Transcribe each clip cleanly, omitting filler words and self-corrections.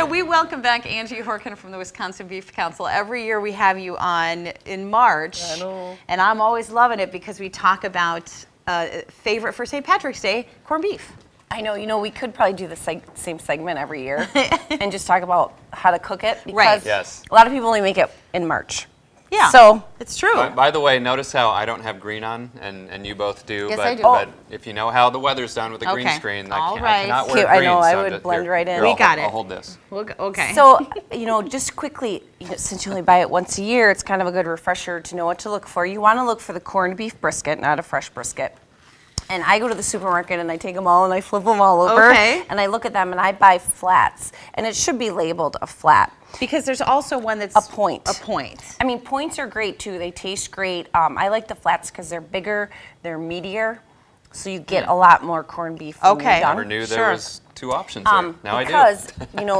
So we welcome back Angie Horkan from the Wisconsin Beef Council. Every year we have you on in March. I know. And I'm always loving it because we talk about favorite for St. Patrick's Day, corned beef. I know, we could probably do the same segment every year and just talk about how to cook it. Because Right. Yes. a lot of people only make it in March. Yeah, So it's true. By the way, notice how I don't have green on, and you both do. Yes, but, I do. But if you know how the weather's done with the green Okay. screen, All I right. cannot wear Cute. green. I know, so I I'm would just- blend right in. here, We I'll- got it. I'll hold this. Okay. So, just quickly, since you only buy it once a year, it's kind of a good refresher to know what to look for. You want to look for the corned beef brisket, not a fresh brisket. And I go to the supermarket and I take them all and I flip them all over. Okay. And I look at them and I buy flats. And it should be labeled a flat. Because there's also one that's A point. A point. I mean, points are great too. They taste great. I like the flats because they're bigger, they're meatier, so you get a lot more corned beef. when Okay. you're done. Never knew Sure. there was two options there. Now I do. Because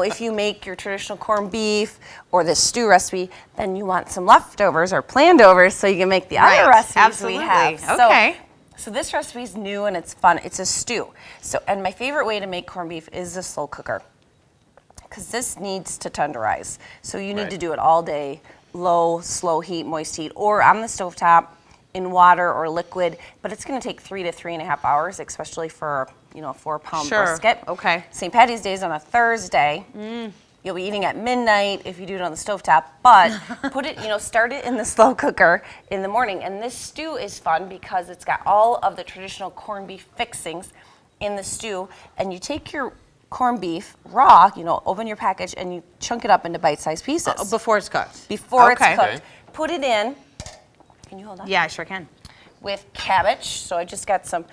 if you make your traditional corned beef or the stew recipe, then you want some leftovers or planned overs so you can make the Right. other recipes Absolutely. we have. Okay. So this recipe is new and it's fun. It's a stew. And my favorite way to make corned beef is the slow cooker, because this needs to tenderize. So you need Right. to do it all day, low, slow heat, moist heat, or on the stovetop in water or liquid. But it's going to take 3 to 3.5 hours, especially for a 4-pound Sure. brisket. Okay. St. Patty's Day is on a Thursday. You'll be eating at midnight if you do it on the stovetop, but put it, start it in the slow cooker in the morning. And this stew is fun because it's got all of the traditional corned beef fixings in the stew. And you take your corned beef raw, open your package and you chunk it up into bite-sized pieces. Before it's cooked. Before Okay. it's cooked. Okay. Put it in. Can you hold on? Yeah, I sure can. With cabbage. So I just got some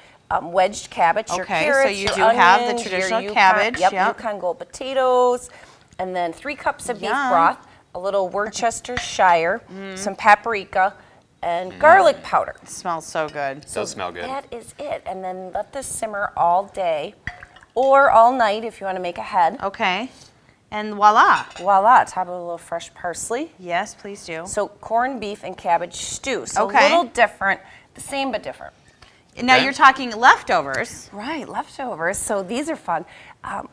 wedged cabbage. Your Okay, so carrots, you your do have the onions, your traditional Yukon- cabbage, Yep, yep. Yukon Gold potatoes, and then 3 cups of beef Yum. broth, a little Worcestershire, some paprika, and garlic powder. It smells so good. Does smell good. That is it. And then let this simmer all day or all night if you want to make a head. Okay. And voila. Voila, top of a little fresh parsley. Yes, please do. So corned beef and cabbage stew. So Okay. a little different, the same but different. Now Okay. you're talking leftovers. Right, leftovers. So these are fun.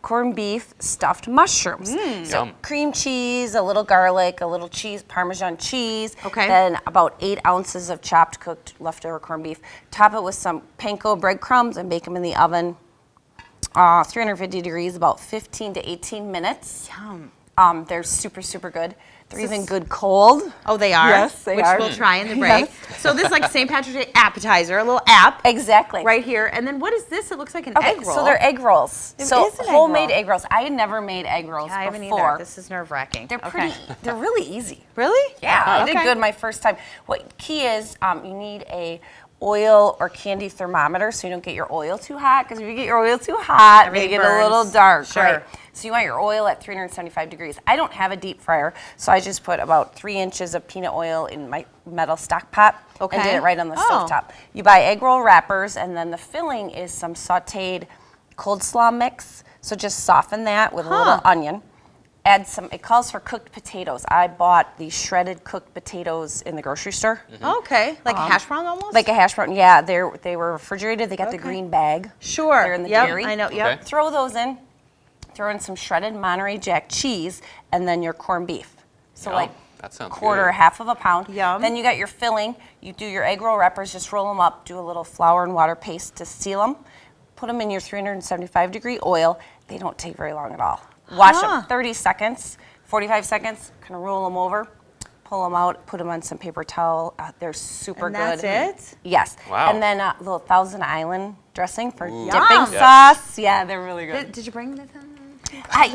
Corned beef stuffed mushrooms. So Yum. cream cheese, a little garlic, a little cheese, Parmesan cheese. Okay. Then about 8 ounces of chopped cooked leftover corned beef. Top it with some panko breadcrumbs and bake them in the oven. 350 degrees, about 15 to 18 minutes. Yum. They're super, super good. They're even good cold. Oh, they are? Yes, they Which are. we'll try in the break. So this is like St. Patrick's Day appetizer, a little app Exactly. right here. And then what is this? It looks like an Okay, egg roll. so they're egg rolls. It So is an egg homemade roll. egg rolls. I had never made egg rolls Yeah, I haven't before. either. This is nerve-wracking. They're Okay. pretty. They're really easy. Really? Yeah, I Okay. did good my first time. What key is you need a oil or candy thermometer so you don't get your oil too hot, because if you get your oil too hot, Everything they get a little burns. dark. Sure. Right? So you want your oil at 375 degrees. I don't have a deep fryer, so I just put about 3 inches of peanut oil in my metal stock pot and Okay. did it right on the Oh. stovetop. You buy egg roll wrappers, and then the filling is some sautéed cold slaw mix. So just soften that with a little onion. Add some, it calls for cooked potatoes. I bought these shredded cooked potatoes in the grocery store. Okay. Like a hash brown almost? Like a hash brown, yeah. They were refrigerated. They got the Okay. green bag. Sure. They're in the Yep, dairy. I know. Yep. Okay. Throw those in. Throw in some shredded Monterey Jack cheese, and then your corned beef. So Yum. like That sounds quarter, good. half of a pound. Yum. Then you got your filling. You do your egg roll wrappers. Just roll them up. Do a little flour and water paste to seal them. Put them in your 375 degree oil. They don't take very long at all. Watch them 30 seconds, 45 seconds. Kind of roll them over. Pull them out, put them on some paper towel. They're super And good. that's it? Yes. Wow. And then a little Thousand Island dressing for Yum. dipping Yes. sauce. Yeah, they're really good. Did you bring this?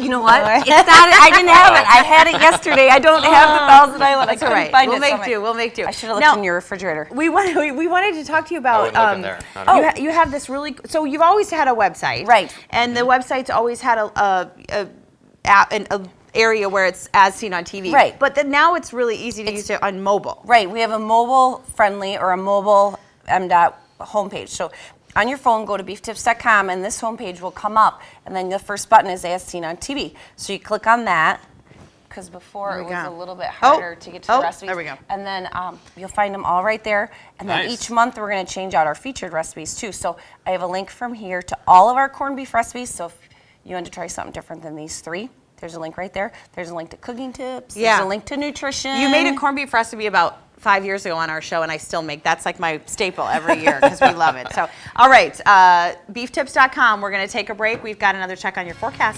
You know what? It's not. I didn't have it. I had it yesterday. I don't have the Thousand Island. That's I all couldn't right. find We'll it. so make I'm do. like, We'll make do. I should have looked Now, in your refrigerator. We wanted to talk to you about. I wouldn't look in there. Not at all. You have this really. So you've always had a website, Right. And the website's always had a area where it's as seen on TV, Right. But then now it's really easy to use it on mobile. Right. We have a mobile friendly or a mobile MDOT homepage. So on your phone, go to beeftips.com, and this homepage will come up, and then the first button is as seen on TV. So you click on that, because before There it we was go. a little bit harder to get to the recipes. There we go. And then you'll find them all right there. And then Nice. each month we're going to change out our featured recipes too. So I have a link from here to all of our corned beef recipes. So if you want to try something different than these 3, There's a link right there. There's a link to cooking tips. Yeah. There's a link to nutrition. You made a corned beef recipe about 5 years ago on our show, and I still make that's like my staple every year because we love it. So, all right, beeftips.com. We're going to take a break. We've got another check on your forecast.